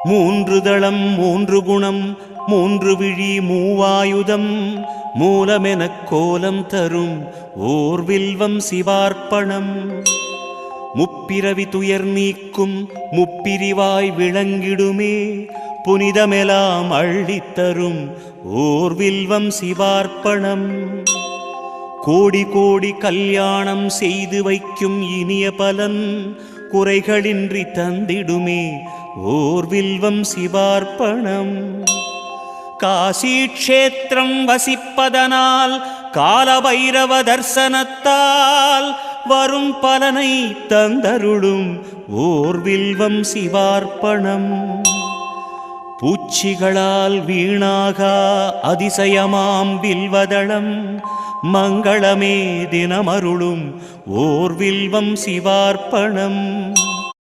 மூன்று தளம் மூன்று குணம் மூன்று விழி மூவாயுதம் மூலமெனக் கோலம் தரும் ஓர் வில்வம் சிவார்ப்பணம். முப்பிரவி துயர் நீக்கும் முப்பிரிவாய் விளங்கிடுமே புனிதமெலாம் அள்ளித்தரும் ஓர் வில்வம் சிவார்ப்பணம். கோடி கோடி கல்யாணம் செய்து வைக்கும் இனிய பலன் குறைகளின்றி தந்திடுமே ஓர் வில்வம் சிவார்ப்பணம். காசி க்ஷேத்திரம் வசிப்பதனால் காலபைரவ தர்சனத்தால் வரும் பலனை தந்தருளும் ஓர் வில்வம் சிவார்ப்பணம். பூச்சிகளால் வீணாகா அதிசயமாம் வில்வதளம் மங்களமே தினமருளும் ஓர் வில்வம் சிவார்ப்பணம்.